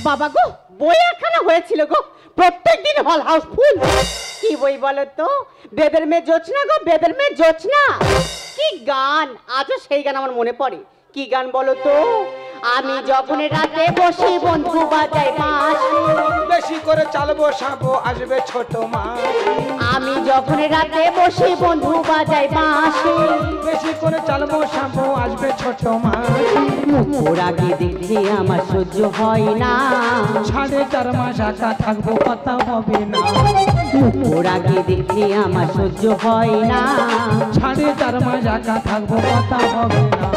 বাবা গো, বই একখানা হয়েছিল গো, প্রত্যেক দিন হল হাউস ফুল। কি বই বলো তো? বেদের মেয়ে জোছনা গো, বেদের মেয়ে জোছনা। কি গান, আজও সেই গান আমার মনে পড়ে। কি গান বলো তো? আমি যখন রাতে বসে বন্ধু বাজাই বাঁশি, বেশি করে চালবো সাবো আসবে ছোট মা। আমি যখন রাতে বসে বন্ধু বাজাই বাঁশি, বেশি করে চালবো সাবো আসবে ছোট মা। ওর আগে দেখে আমার সহ্য হয় না, 4.5 মাস একা থাকবো কথা হবে না। ওর আগে দেখে আমার সহ্য হয় না, 4.5 মাস একা থাকবো কথা হবে না।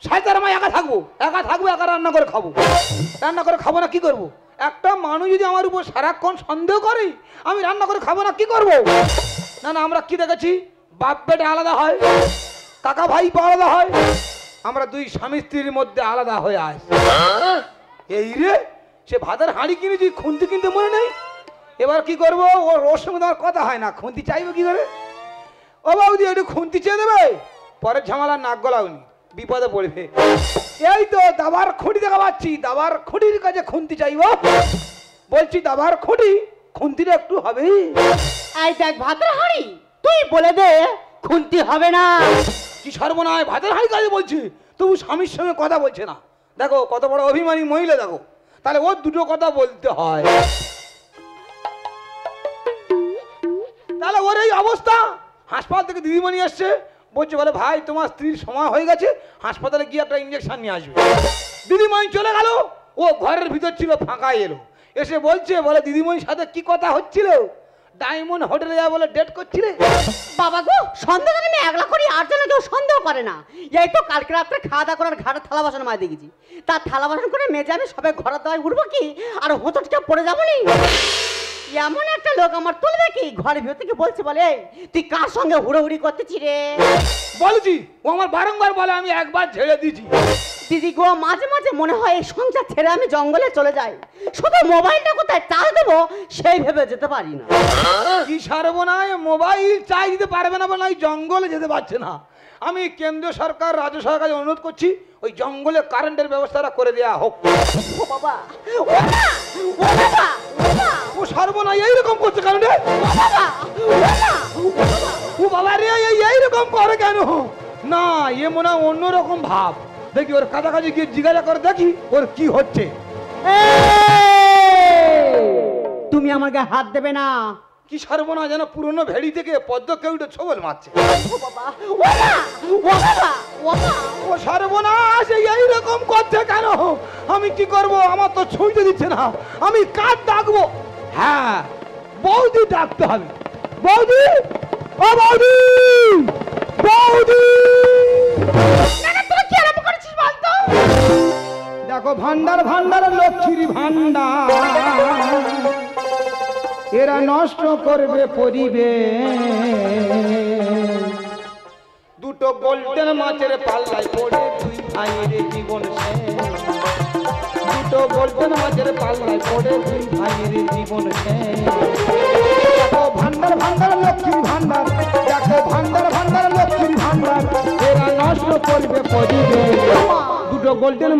4.5 মাস একা থাকবো, একা রান্না করে খাবো। রান্না করে খাবো না কি করবো? একটা মানুষ যদি আমার উপর সারাক্ষণ সন্দেহ করে আমি রান্না করে খাবো না কি করবো? না না, আমরা কি দেখেছি, বাপ বেটা আলাদা হয়, কাকা ভাই আলাদা হয়, আমরা দুই স্বামী স্ত্রীর মধ্যে আলাদা হয়ে আস। এই রে, সে ভাতের হাঁড়ি কিনেছি, খুন্তি কিনতে মনে নেই। এবার কি করবো? ওর সঙ্গে তোমার কথা হয় না, খুন্তি চাইবো কি করে? ও বাবুদি একটু খুন্তি চেয়ে দেবে, পরের ঝামেলা নাক গলাওনি, বিপদে পড়বে। এই তো দাবার খুঁটি দেখা পাচ্ছি, দাবার খুঁটির কাছে খুন্তি চাইবো। বলছি দাবার খুঁটি, খুন্তিটা একটু হবে? এই দেখ ভাতের হাঁড়ি, তুই বলে দে খুন্তি হবে না। কি সর্বনাশ, ভাতের হাঁড়ি কাজে বলছি, তবু স্বামীর সঙ্গে কথা বলছে না। দেখো কত বড় অভিমানী মহিলা, দেখো। তাহলে ওর দুটো কথা বলতে হয়, তাহলে ওর এই অবস্থা। হাসপাতাল থেকে দিদিমণি আসছে, বলছে বলে ভাই তোমার স্ত্রীর সময় হয়ে গেছে, হাসপাতালে গিয়ে একটা ইঞ্জেকশন নিয়ে আসবে। দিদিমণি চলে গেল, ও ঘরের ভিতর ছিল, ফাঁকা এলো, এসে বলছে বলে দিদিমণির সাথে কি কথা হচ্ছিল? ডায়মন্ড হোটেলে যা বলে ডেট করছিলে। বাবা গো, সন্দেহ আমি একলা করি, আর যেন কেউ সন্দেহ করে না। এই তো কালকে রাত্রে খাওয়া দাওয়া করার ঘাটে থালা বাসন মায় দেখেছি, তার থালা বাসন করে মেজে আমি সবাই ঘরের দাওয়ায় উঠবো কি, আর হোঁচটটা পড়ে যাবো নি। এমন একটা লোক আমার তুলবে কি, ঘরের ভিতর থেকে বলছে বলে তুই কার সঙ্গে হুড়োহুড়ি করতেছি রে? বলছি, ও আমার বারংবার বলে, আমি একবার ঝেড়ে দিয়েছি। দিদি গো, মাঝে মাঝে মনে হয় এই সংসার ছেড়ে আমি জঙ্গলে চলে যাই, শুধু মোবাইলটা কোথায় চার্জ দেবো সেই ভেবে যেতে পারি না। কি সর্বনাশ, মোবাইল চার্জ দিতে পারবে না বলে জঙ্গলে যেতে পারছে না। আমি কেন্দ্র সরকার রাজ্য সরকারকে অনুরোধ করছি, ওই জঙ্গলে কারেন্টের ব্যবস্থাটা করে দেওয়া হোক। ও বাবা, ও বাবা, ও বাবা, ও বাবা, ও সর্বনাশ এইরকম করছে কেন রে? ও বাবা, ও বাবা, ও বাবা। ও বাবা রে, এইরকম করে কেন? না, এ মনে হয় অন্যরকম ভাব। দেখি ওর কাছাকাছি গিয়ে জিজ্ঞাসা করে দেখি ওর কি হচ্ছে। তুমি আমার গায়ে হাত দেবে না। কি সর্বনাশ, যেন পুরনো ভেড়ি থেকে পদ্ম কেউটে ছবল মারছে। ও বাবা, ও বাবা, ও বাবা, ও বাবা। ও সর্বনাশ, এইরকম করছে কেন? আমি কি করব? আমার তো ছুঁইতে দিচ্ছে না, আমি কার ডাকবো? হ্যাঁ, বৌদি ডাকতে হবে। বৌদি, ও বৌদি, বৌদি। দেখো ভান্ডার ভান্ডার লক্ষ্মীর ভান্ডার, এরা নষ্ট করবে পরিবেশ। দুটো গোল্ডেন মাছের পাল্লায় পড়ে দুই ভাইয়ের জীবন শেষ। দুটো গোল্ডেন মাছের পাল্লায় পড়ে দুই ভাইয়ের জীবন শেষ। দেখো ভান্ডার ভান্ডার লক্ষ্মীর ভান্ডার, দেখো ভান্ডার ভান্ডার লক্ষ্মীর ভান্ডার, এরা নষ্ট করবে পরিবেশ। দুটো গোল্ডেন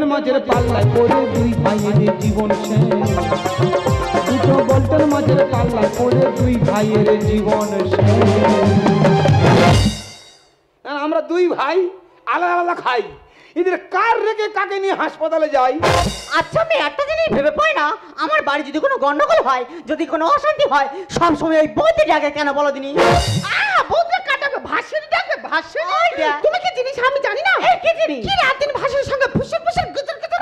মাছের পাল্লায় পড়ে দুই ভাইয়ের জীবন শেষ। দুটো গোল্ডেন মাছের পাল্লায় পড়ে দুই ভাইয়ের জীবন শেষ। আমরা দুই ভাই আলাদা আলাদা খাই, এদের কার রেখে কাকে নিয়ে হাসপাতালে যাই? আচ্ছা, আমি একটা জিনিস ভেবে পাই না, আমার বাড়ি যদি কোনো গন্ডগোল হয়, যদি কোনো অশান্তি হয়, সবসময় ওই বৌদি ডাকে কেন বলো দিনি? বৌদি কাটাবে, ভাসুরি ডাকবে, ভাসুরি। তুমি কি জিনিস আমি জানি না? কি জিনিস? কি রাত দিন ভাসুরির সঙ্গে ফুসুর ফুসুর গুজর গুজর।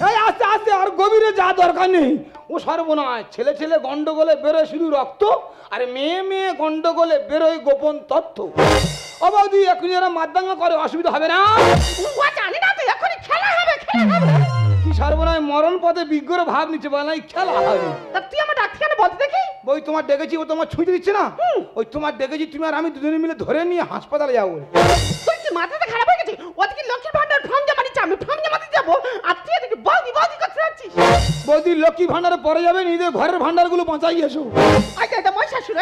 এই আস্তে আস্তে, আর গভীরে যা দরকার নেই। ও সর্বনাশ, ছেলে ছেলে গন্ডগোলে বেরোয় শুধু রক্ত, আর মেয়ে মেয়ে গন্ডগোলে বেরোয় গোপন তথ্য। ও বৌদি, এখন এরা মারদাঙ্গা করে, অসুবিধা হবে না? ও জানি না তো, এখন খেলা হবে, খেলা হবে। কি সর্বনাশ, মরণ পথে বিজ্ঞর ভাব নিচ্ছে, বলে নাই খেলা হবে। তা তুই আমার ডাক্তার কেন বলতে দেখি? বই তোমার ডেকেছি, ও তোমার ছুঁতে দিচ্ছে না। ওই তোমার ডেকেছি, তুমি আর আমি দুজনে মিলে ধরে নিয়ে হাসপাতালে যাবো। তুই কি মাথাটা খারাপ হয়ে গেছে? ওদিকে লক্ষ্মীর ভান্ডার ফর্ম জমা দিচ্ছে, আমি ফর্ম জমা দিতে যাবো, আর তুই এদিকে বৌদি বৌদি করতে যাচ্ছিস। বৌদি লক্ষ্মী ভান্ডারে পরে যাবে, নিজের ঘরের ভান্ডারগুলো বাঁচাই এসো। আচ্ছা, এটা মই শাশুড়।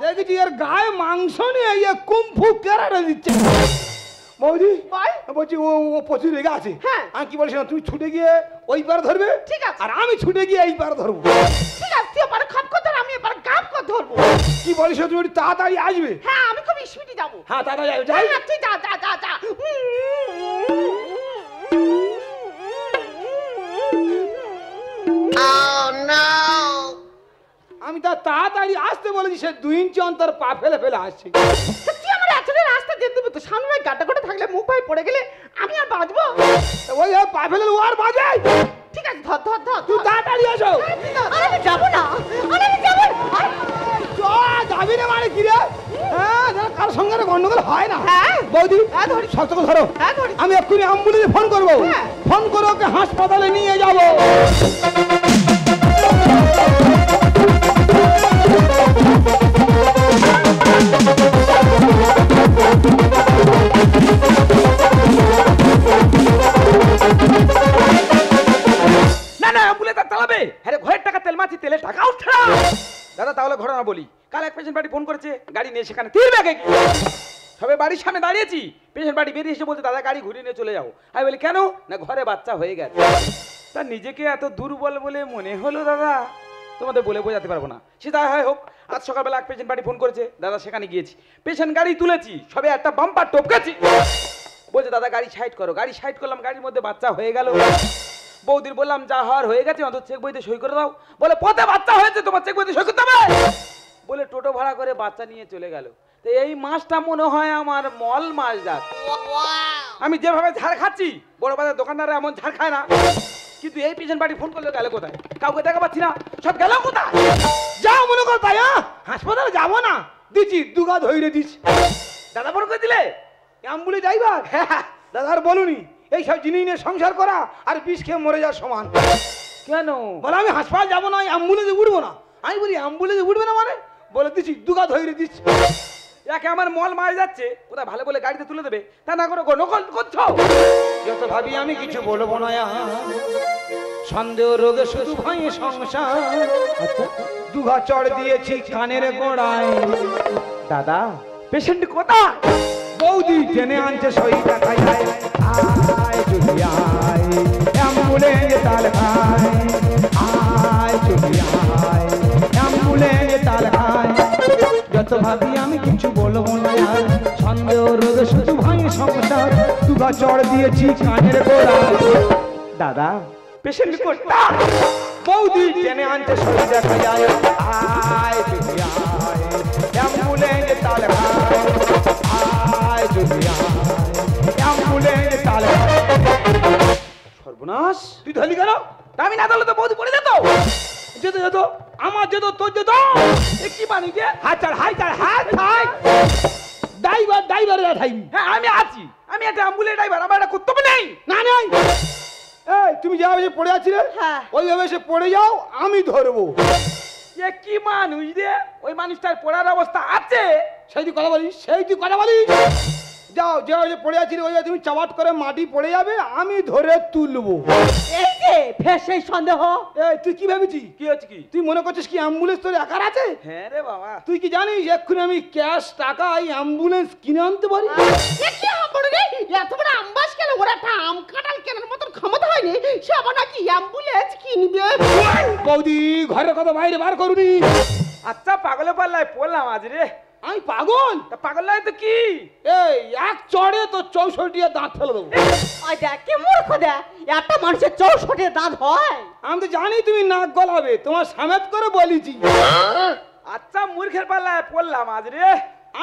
দেখেছি এর গায়ে মাংস নিয়ে কুম্ফু কেরাটে দিচ্ছে। ও বৌদি বল। বলছি ও ও প্রচুর রেগে আছে হ্যাঁ। আমি কি বলছিলাম তুমি ছুটে গিয়ে ওই পার ধরবে ঠিক আছে। আর আমি ছুটে গিয়ে এই পার ধরবো ঠিক আছে, তুই এবার খাপ কর, আমি এবার গাপ কর ধরবো। কি বলিস তুমি একটু তাড়াতাড়ি আসবে হ্যাঁ, আমি খুব স্পিডে যাবো। হ্যাঁ তাড়াতাড়ি আসবে যাই হ্যাঁ, তুই যা যা যা যা। আমি তা তাড়াতাড়ি আসতে বলেছি সে 2 ইঞ্চি অন্তর পা ফেলে ফেলে আসছে তা তুই আমার এতটা রাস্তা যেতে দিবি তো? সামনে গাড্ডা করে থাকলে মুখ ভাই পড়ে গেলে আমি আর বাঁচবো? ওই পা ফেলে ও আর বাজাই ঠিক আছে, ধর ধর ধর তুই ধর। তাড়াতাড়ি আসো আরে আমি যাবো না, আরে আমি যাবো না। আরে, যাবি না মানে কি রে হ্যাঁ ধর কার সঙ্গে রে গন্ডগোল হয় না হ্যাঁ। বৌদি হ্যাঁ, ধরি। শক্ত করে ধরো হ্যাঁ, ধরি। আমি এক্ষুনি অ্যাম্বুলেন্সে ফোন করবো হ্যাঁ। ফোন করে ওকে হাসপাতালে নিয়ে যাবো না না অ্যাম্বুলেন্স চালাবে আরে ঘরের টাকা তেল মাছি তেলের টাকা উঠছে না দাদা তাহলে ঘটনা বলি কাল এক পেশেন্ট বাড়ি ফোন করেছে গাড়ি নিয়ে সেখানে 3 ব্যাগে সবে বাড়ির সামনে দাঁড়িয়েছি পেশেন্ট বাড়ি বেরিয়ে এসে বলছে দাদা গাড়ি ঘুরিয়ে নিয়ে চলে যাও আমি বলি কেন না ঘরে বাচ্চা হয়ে গেছে তা নিজেকে এত দুর্বল বলে মনে হলো দাদা তোমাদের বলে বোঝাতে পারবো না সে তাই হয় হোক আজ সকালবেলা এক পেশেন্ট বাড়ি ফোন করেছে দাদা সেখানে গিয়েছি পেশেন্ট গাড়ি তুলেছি সবে একটা বাম্পার টপকেছি বলছে দাদা গাড়ি সাইড করো গাড়ি সাইড করলাম গাড়ির মধ্যে বাচ্চা হয়ে গেল বৌদির বললাম যা হওয়ার হয়ে গেছে অন্তত চেক বইতে সই করে দাও বলে পথে বাচ্চা হয়েছে তোমার চেক বইতে সই করতে হবে বলে টোটো ভাড়া করে বাচ্চা নিয়ে চলে গেল তো এই মাছটা মনে হয় আমার মল মাছ যাচ্ছে আমি যেভাবে ঝাড় খাচ্ছি বড় বাজার দোকানদাররা এমন ঝাড় খায় না কিন্তু এই পেশেন্ট বাড়ি ফোন করলে গেল কোথায় কাউকে দেখা পাচ্ছি না সব গেল কোথায় যাও মনে কর তাই হ্যাঁ হাসপাতালে যাবো না দিচ্ছি দুগা ধৈর্য দিচ্ছি দাদা ফোন করে দিলে অ্যাম্বুলেন্স যাইবার দাদার বলুনি এইসব জিনিস নিয়ে সংসার করা আর বিষ খেয়ে মরে যাওয়ার সমান কেন বলে আমি হাসপাতাল যাবো না অ্যাম্বুলেন্সে উঠবো না আমি বলি অ্যাম্বুলেন্সে উঠবে না মানে বলে দিচ্ছি দুগা ধৈর্য দিচ্ছি একে আমার মল মাছ যাচ্ছে কোথায় ভালো বলে গাড়িতে তুলে দেবে তা না করে নকল করছো যত ভাবি আমি কিছু বলবো না সন্দেহ রোগে শুধু ভাই সংসার দুঘা চড় দিয়েছি কানের গোড়ায় দাদা পেশেন্ট কোথায় বৌদি টেনে আনছে সই দেখা যায় আয় চলি আয় অ্যাম্বুলেন্স তাল খায় আয় চলি আয় অ্যাম্বুলেন্স তাল খায় যত ভাবি আমি কিছু বলবো না সন্দেহ রোগে শুধু ভাই সংসার দুঘা চড় দিয়েছি কানের গোড়ায় দাদা পেশেন্ট কোথায় বৌদি টেনে আনতে সই দেখা যায় আয় চলি আয় অ্যাম্বুলেন্স তাল খায় আয় চলি আয় অ্যাম্বুলেন্স তাল খায় সর্বনাশ তুই ধরলি কেন তা আমি না তাহলে তো বৌদি পড়ে যেত যেত যেত আমার যেত তোর যেত এ কি বানি যে হাত ছাড় হাই ছাড় হাত ছাড় ড্রাইভার ড্রাইভারের ঠাই হ্যাঁ আমি আছি আমি একটা অ্যাম্বুলেন্স ড্রাইভার আমার একটা কর্তব্য নেই না নাই এই তুমি যেভাবে যে পড়ে আছিলে হ্যাঁ। ওইভাবে সে পড়ে যাও আমি ধরবো এ কি মানুষ রে ওই মানুষটার পড়ার অবস্থা আছে সেই তুই কথা বলিস সেই তুই কথা বলিস যাও যেভাবে যে পড়ে আছিলে ওইভাবে তুমি চাবাট করে মাটি পড়ে যাবে আমি ধরে তুলবো এই যে ফের সেই সন্দেহ। এই তুই কি ভেবেছিস কি হচ্ছে কি তুই মনে করছিস কি অ্যাম্বুলেন্স তোর একার আছে হ্যাঁ রে বাবা তুই কি জানিস এক্ষুনি আমি ক্যাশ টাকা এই অ্যাম্বুলেন্স কিনে আনতে পারি এ কি হবে রে? এত বড় আমবাস কেন? ওরা একটা আম কাঁঠাল কেনার মতন ক্ষমতা হয়নি, সে আবার নাকি অ্যাম্বুলেন্স কিনবে। বৌদি ঘরের কথা বাইরে বার করুনি আচ্ছা পাগলে পাল্লায় পড়লাম আজ রে আমি পাগল তা পাগল নয় তো কি এই এক চড়ে তো 64 দাঁত ফেলে দেবো ওই দেখ কি মূর্খ দেখ, একটা মানুষের 64 দাঁত হয়। আমি তো জানি তুমি নাক গলাবে তোমার সামেত করে বলেছি আচ্ছা মূর্খের পাল্লায় পড়লাম আজ রে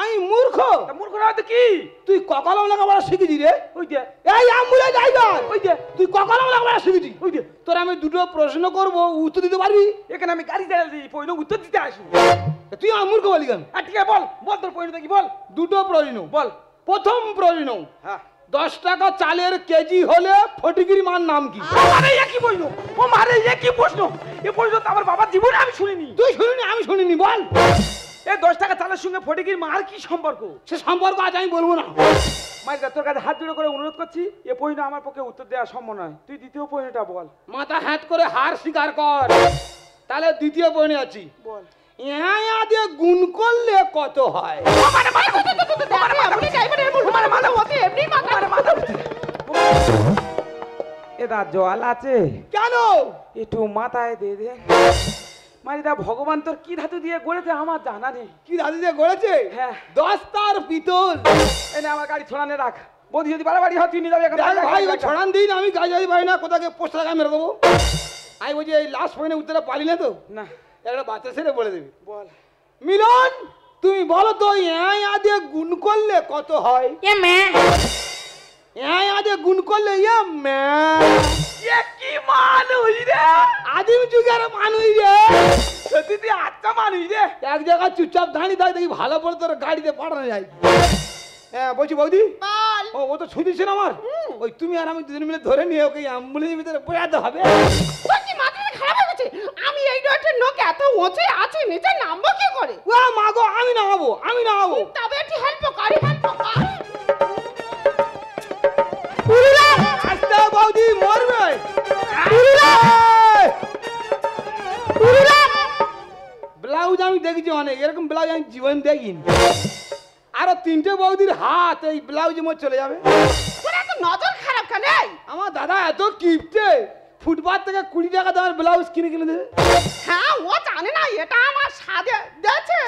আমি মূর্খ তা মূর্খ নয় তো কি তুই কপালম লেখাপড়া শিখেছি রে ওই যে এই অ্যাম্বুলেন্স ড্রাইভার ওই যে তুই কপালম লেখাপড়া শিখেছি ওই যে তোর আমি দুটো প্রশ্ন করবো উত্তর দিতে পারবি এখানে আমি গাড়ি চালিয়ে দিই পয়নো উত্তর দিতে আসি তুই আমার মূর্খ বলি কেন আর ঠিক আছে বল বল তোর পয়নো কি বল দুটো প্রশ্ন বল প্রথম প্রশ্ন হ্যাঁ 10 টাকা চালের কেজি হলে ফটিকির মার নাম কি আরে এ কি প্রশ্ন ও মারে এ কি প্রশ্ন এ প্রশ্ন তো আমার বাবার জীবনে আমি শুনিনি তুই শুনিনি আমি শুনিনি বল এই 10 টাকা চালের সঙ্গে ফটিকির মার কি সম্পর্ক সে সম্পর্ক আজ আমি বলবো না মাইকা তোর কাছে হাত জোড়ো করে অনুরোধ করছি এ প্রশ্ন আমার পক্ষে উত্তর দেওয়া সম্ভব নয় তুই দ্বিতীয় প্রশ্নটা বল মাথা হ্যাট করে হার স্বীকার কর তাহলে দ্বিতীয় পয়েন্টে আছি বল ইয়া দিয়ে গুণ করলে কত হয় এমনি ড্রাইভারের মূর্খ, মানে ওতে এমনি মাথা এদা জল আছে? কেন? একটু মাথায় দে দে। মারিদা ভগবান তোর কি ধাতু দিয়ে গড়েছে আমার জানা নেই। কি দাদি যে গড়েছে? হ্যাঁ। দস্তার পিতল। এনে আমার গাড়ি ছড়ানে রাখ। বৌদি যদি বাড়াবাড়ি হয় তুই নিয়ে যাবে এখন। দেখ ভাই, ও ছড়ান দিন, আমি গাড়ি যাই পারি না, কোথাকে পোস্টার লাগাই মেরে দেবো। আমি বলছি এই লাস্ট পয়েন্টে উত্তরে পারি না তো, না একটা বাচ্চা ছেলে বলে দেবে। বল। মিলন, তুমি বলো তো আদে গুণ করলে কত হয়? আদে গুণ করলে এ কি মানুষ রে? আদিম যুগের মানুষ রে। সত্যি তুই আচ্ছা মানুষ রে। এক জায়গায় চুপচাপ দাঁড়িয়ে থাকে, দেখি ভালো করে তোর গাড়িতে পাঠানো যায়। হ্যাঁ বলছি বৌদি, বল। ও তো ছুঁদিছে না আমার। ওই তুমি আর আমি দুজন মিলে ধরে নিয়ে ওকে অ্যাম্বুলেন্সের ভিতরে বোঝাতে হবে। তোর কি মাথাটা খারাপ হয়ে গেছে? আমি এই ডটের নোক এত উঁচে আছে, নিচে নামবো কি করে? ও মা গো, আমি নামাবো। তবে একটু হেল্প করি, হেল্প কর। আস্তে বৌদি, মরবে। ব্লাউজ আমি দেখেছি অনেক, এরকম ব্লাউজ আমি জীবন দেখিনি। আরো 3টে বৌদির হাত এই ব্লাউজে মোট চলে যাবে। তোর এত নজর খারাপ কেন? এই, আমার দাদা এত কিপটে, ফুটপাথ থেকে 20 টাকা দামের ব্লাউজ কিনে দেবে। হ্যাঁ, ও জানে না এটা আমার সাজে দিয়েছে।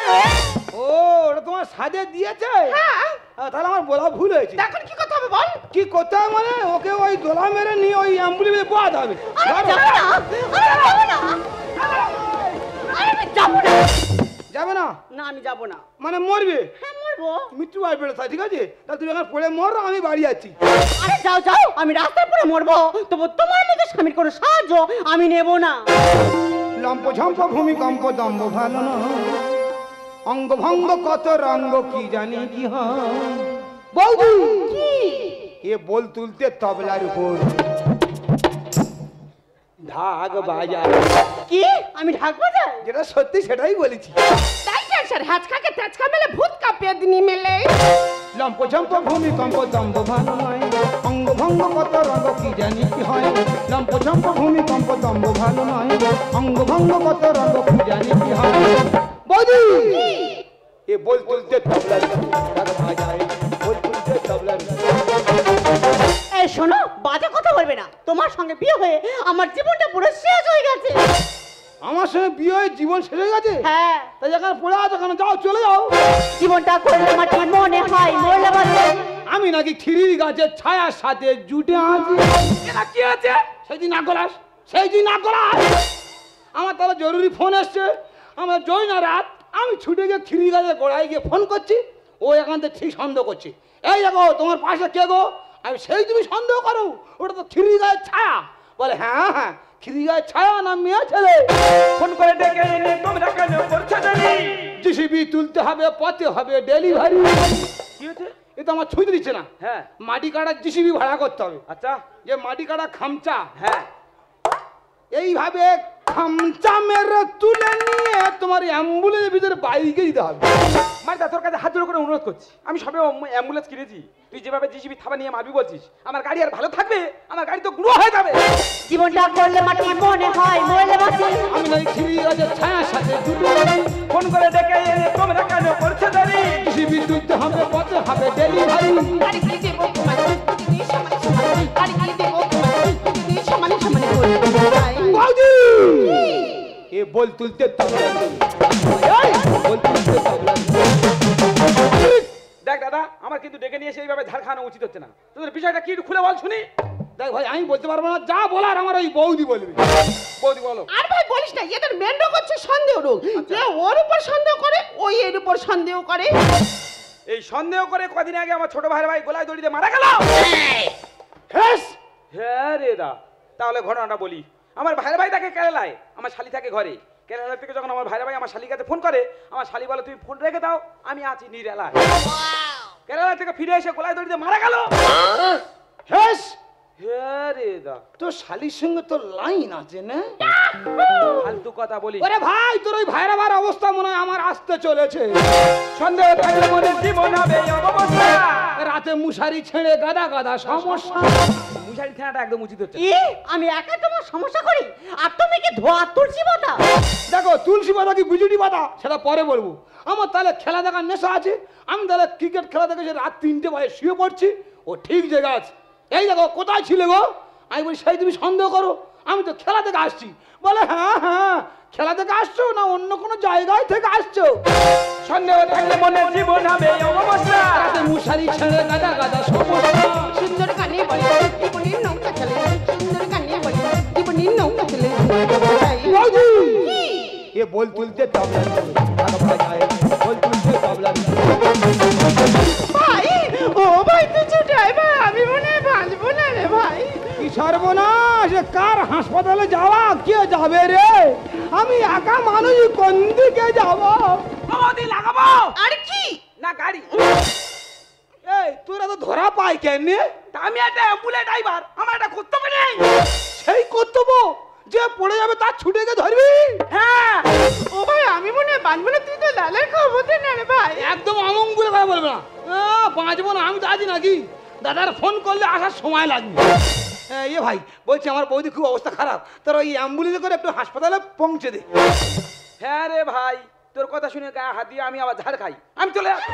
ও, ওটা তোমার সাজে দিয়েছে? হ্যাঁ। তাহলে আমার বলা ভুল হয়েছে। এখন কি করতে হবে বল? কি করতে হবে মানে, ওকে ওই দোলা মেরে নিয়ে ওই অ্যাম্বুলেন্সে পোয়াতে হবে। আমি যাবো না, আমি যাবো না। যাবে না না, আমি যাবো না। মানে মরবে? হ্যাঁ, মরবো। মৃত্যু আসবে না, ঠিক আছে? তাহলে তুমি এখন পড়ে মর, আমি বাড়ি যাচ্ছি। আরে যাও যাও, আমি রাস্তায় পড়ে মরবো, তবু তোমার মতো স্বামীর কোনো সাহায্য আমি নেব না। লম্প ঝম্প ভূমিকম্প দম্ভ ভালো না, অঙ্গ ভঙ্গ কত রঙ্গ কি জানি কি হয়। বৌদি কি? এ বল তুলতে তবলার উপর ঢাক বাজায়। কি? আমি ঢাক বাজাই? যেটা সত্যি সেটাই বলেছি। তাই ক্যান্সার হাঁচকাকে তেচকা মেলে ভূত কাঁপিয়ে দিনি মেলে। লম্প ঝম্প ভূমিকম্প দম্ভ ভালো নয়, অঙ্গ ভঙ্গ কত রঙ্গ কি জানি কি হয়। লম্প ঝম্প ভূমিকম্প দম্ভ ভালো নয়, অঙ্গ ভঙ্গ কত রঙ্গ কি জানি কি হয়। বৌদি এ বল তুলতে তবলার উপর ঢাক বাজায়, বল তুলতে তবলার উপর। এই শোনো, বাজে কথা বলবে না। তোমার সঙ্গে বিয়ে হয়ে আমার জীবনটা পুরো শেষ হয়ে গেছে। আমার সঙ্গে বিয়ে হয়ে জীবন শেষ হয়ে গেছে? হ্যাঁ, তাই এখানে পড়ে আছো কেন? যাও, চলে যাও। জীবনটা করলে মাটি মনে হয় মরলে বাঁচে। আমি নাকি খিরির গাছের ছায়ার সাথে জুটে আছি। এটা কি আছে? সেই দিন না গলাস, আমার তাহলে জরুরি ফোন এসছে। আমার জয় না রাত, আমি ছুটে গিয়ে খিরির গাছের গোড়ায় গিয়ে ফোন করছি। ও এখান থেকে ঠিক সন্দেহ করছে। এই দেখো তোমার পাশে কে গো? আমি সেই তুমি সন্দেহ করো, ওটা তো খিরির গাছের ছায়া। বলে হ্যাঁ হ্যাঁ, খিরির গাছের ছায়া না মেয়ে ছেলে। ফোন করে ডেকে এনে তোমরা কেন করছো দেরি? জিসিবি তুলতে হবে, পথে হবে ডেলিভারি। কি হচ্ছে? এ তো আমার ছুঁতে দিচ্ছে না। হ্যাঁ। মাটি কাটার জিসিবি ভাড়া করতে হবে। আচ্ছা। যে মাটি কাটা খামচা, হ্যাঁ। এইভাবে খামচা মেরে তুলে নিয়ে তোমার অ্যাম্বুলেন্সের ভিতরে বাইকে দিতে হবে। মারিদা তোর কাছে হাত জোড় করে অনুরোধ করছি, আমি সবে অ্যাম্বুলেন্স কিনেছি, তুই যেভাবে জিসিবি থাবা নিয়ে মারবি বলছিস, আমার গাড়ি আর ভালো থাকবে? আমার গাড়ি তো গুঁড়ো হয়ে যাবে। জীবনটা করলে মাটি মনে হয় মরলে বাঁচে। আমি নাই খিরি গাছের ছায়ার সাথে দুটো ফোন করে ডেকে এনে তোমরা কেন করছো দেরি? জিসিবি তুলতে হবে, পথে হবে ডেলিভারি। গাড়ি গিয়ে দেবো তোমার দুদিন সমানে সমানে, গাড়ি গিয়ে দেবো তোমার দুদিন সমানে সমানে করে যাই। বৌদি এ বল তুলতে তবলা, এই বল তুলতে তবলা। দেখ দাদা, আমার কিন্তু ডেকে নিয়ে সেইভাবে ঝাড় খাওয়ানো উচিত হচ্ছে না। তোদের বিষয়টা কি একটু খুলে বল শুনি। দেখ ভাই, আমি বলতে পারবো না, যা বলার আমার ওই বৌদি বলবি। বৌদি বলো। আর ভাই বলিস না, এদের মেন রোগ হচ্ছে সন্দেহ রোগ। যে ওর উপর সন্দেহ করে, ওই এর উপর সন্দেহ করে। এই সন্দেহ করে কদিন আগে আমার ছোট ভাইয়ের ভাই গলায় দড়িতে মারা গেল। হেস, হ্যাঁ রে দা, তাহলে ঘটনাটা বলি। আমার ভাইয়ের ভাই থাকে কেরালায়, আমার শালি থাকে ঘরে। কেরালা থেকে যখন আমার ভাইয়ের ভাই আমার শালির কাছে ফোন করে, আমার শালি বলে তুমি ফোন রেখে দাও, আমি আছি নিরালায়। কেরালা থেকে ফিরে এসে গলায় দড়িতে মারা গেল। হেস, হ্যাঁ রে দা, তোর শালির সঙ্গে তোর লাইন আছে না? ফালতু কথা বলি। ওরে ভাই, তোর ওই ভাইরা ভাইয়ের অবস্থা মনে হয় আমার আসতে চলেছে। সন্দেহ থাকলে মনে জীবন হবে এই অবস্থা। রাতে মুশারি ছেড়ে গাদা গাদা সমস্যা। মুশারি থানাটা একদম উচিত হচ্ছে। কি? আমি একা তোমার সমস্যা করি আর তুমি কি ধোয়া তুলসী পাতা? দেখো, তুলসী পাতা কি বিজুটি পাতা সেটা পরে বলবো। আমার তাহলে খেলা দেখার নেশা আছে। আমি তাহলে ক্রিকেট খেলা দেখে রাত 3টে বাজে শুয়ে পড়ছি, ও ঠিক জায়গা আছে। এই দেখো, কোথায় ছিলে গো? আমি বলি সেই তুমি সন্দেহ করো, আমি তো খেলা থেকে আসছি। বলে হ্যাঁ হ্যাঁ খেলা থেকে আসছো না অন্য কোনো জায়গায় থেকে আসছো? সন্দেহ থাকলে মনে জীবন হবে অবস্থা। রাতে মশারি ছেড়ে গাদা গাদা সমস্যা। সুন্দর গানে বলে জীবনের নৌকা চলে, সুন্দর গানে বলে জীবনের নৌকা চলে। বৌদি! কি? এ বল তুলতে তবলা দিতে টাকা পাওয়া যায়, বল তুলতে তবলা দিতে। ভাই ও ভাই তুই ছুটে আয় ভাই, আমি মনে হয় বাঁচবো না রে ভাই। কি সর্বনাশ! এ কার হাসপাতালে যাওয়া, কে যাবে রে? আমি একা মানুষ, কোন দিকে যাব? বৌদি লাগাবো আর কি? না গাড়ি। এই তোরা তো ধরা পাই কেন? তা আমি একটা অ্যাম্বুলেন্স ড্রাইভার, আমার একটা কর্তব্য নেই? সেই কর্তব্য যে পড়ে যাবে তার ছুটে গিয়ে ধরবি। হ্যাঁ ও ভাই আমি মনে হয় বাঁচবো না, তুই তো লালের খবর দে না রে ভাই। একদম অমঙ্গলে কথা বলবে না। বাঁচবো না আমি তো আছি নাকি? দাদার ফোন করলে আসার সময় লাগবে। এ ভাই বলছি আমার বৌদি খুব অবস্থা খারাপ, তোর ওই অ্যাম্বুলেন্সে করে একটু হাসপাতালে পৌঁছে দে। হ্যাঁ রে ভাই, তোর কথা শুনে গায়ে হাত দিয়ে আমি আবার ঝাড় খাই। আমি চলে যাচ্ছি।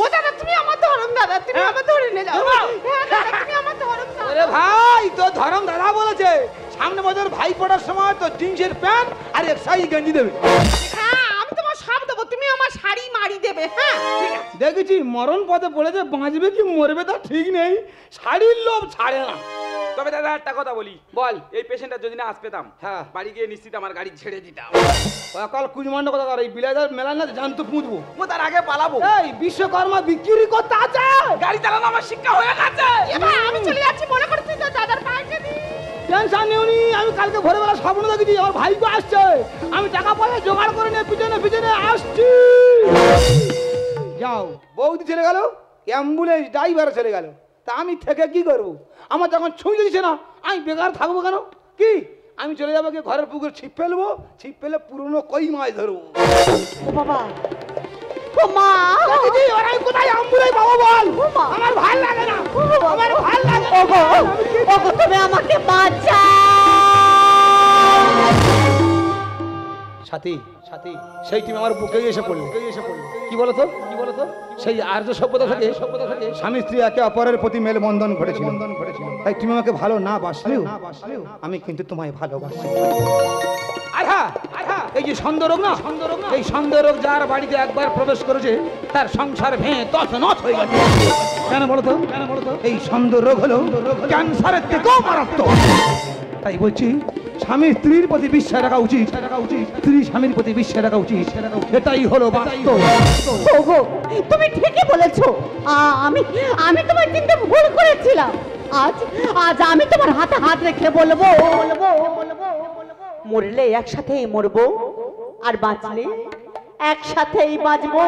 ও দাদা তুমি আমার ধরম দাদা, তুমি আমার ধরে নিয়ে যাও। দাও। হ্যাঁ দাদা তুমি আমার ধরম দাদা। আরে ভাই তোর ধরম দাদা বলেছে সামনে বছর ভাই পড়ার সময় তো জিন্সের প্যান্ট আর এক্সাইজ গেঞ্জি দেবে। হ্যাঁ আমি তোমার সব দেবো, তুমি আমার শাড়ি মারি দেবে। হ্যাঁ দেখেছি মরণ পথে পড়েছে, বাঁচবে কি মরবে তা ঠিক নেই, শাড়ির লোভ ছাড়ে না। তবে দাদা একটা কথা বলি, বল। এই পেশেন্টটা যদি না আজ পেতাম, হ্যাঁ। বাড়ি গিয়ে নিশ্চিত আমার গাড়ি ছেড়ে দিতাম। অকাল কুজমান্ড কথা কর, এই বিলাইদার মেলা না জানতো পুঁতবো। ও তার আগে পালাবো। এই বিশ্বকর্মা বিক্রি করতে আছে। গাড়ি চালানো আমার শিক্ষা হয়ে গেছে। এ ভাই আমি চলে যাচ্ছি, মনে করে তুই তো দাদার পাশে দি। টেনশন নেওনি, আমি কালকে ভোরবেলা স্বপ্ন দেখেছি আমার ভাইকে আসছে, আমি টাকা পয়সা জোগাড় করে নিয়ে পিছনে পিছনে আসছি। যাও বৌদি চলে গেল, অ্যাম্বুলেন্স ড্রাইভার চলে গেল, তা আমি থেকে কি করবো? আমার যখন ছুঁই দিচ্ছে না, আমি বেকার থাকবো কেন? কি আমি চলে যাবো কি ঘরের পুকুর ছিপ ফেলবো, ছিপ ফেলে পুরনো কই মাছ ধরবো। ও বাবা, ও মা, দেখেছি, ওরা আমি কোথায় অ্যাম্বুলেন্স পাবো বল? ও মা। আমার ভাল লাগে না, আমার ভাল লাগে না। ওগো, ওগো তুমি আমাকে বাঁচাও। সাথী সাথী সেই তুমি আমার বুকে এসে পড়লো, কি বলো তো, কি বলো তো? সেই আর্য সভ্যতা থেকে স্বামী স্ত্রী একে অপরের প্রতি মেলবন্ধন ঘটেছিল, তাই তুমি আমাকে ভালো না বাসলেও আমি কিন্তু তোমায় ভালোবাসি। আহা আহা এই যে সন্দেহরোগ না, এই সন্দেহরোগ যার বাড়িতে একবার প্রবেশ করেছে তার সংসার ভেঙে তছনছ হয়ে গেছে। কেন বলো তো, কেন বলো তো? এই সন্দেহরোগ হলো ক্যান্সারের থেকেও মারাত্মক। তাই বলছি স্বামী স্ত্রীর প্রতি বিশ্বাস রাখা উচিত, স্ত্রী স্বামীর প্রতি বিশ্বাস রাখা উচিত, এটাই হলো বাস্তব। ওগো তুমি ঠিকই বলেছো, আমি আমি তোমার চিন্তা ভুল করেছিলাম। আজ আজ আমি তোমার হাতে হাত রেখে বলবো, মরলে একসাথেই মরবো আর বাঁচলে একসাথেই বাঁচবো।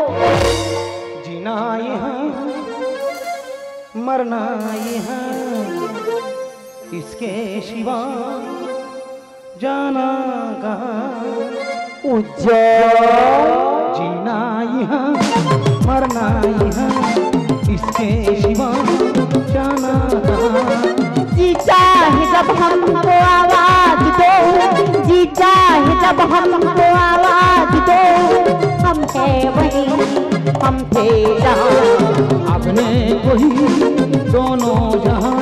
जीना यहाँ मरना यहाँ इसके सिवा जाना कहाँ। উজ্জ্বল जीना यहाँ मरना यहाँ इसके सिवा जाना कहाँ। जी चाहे जब हमको आवाज दो, जी चाहे जब हमको आवाज दो, हम है वही हम थे जहाँ। अपने कोई दोनों जहाँ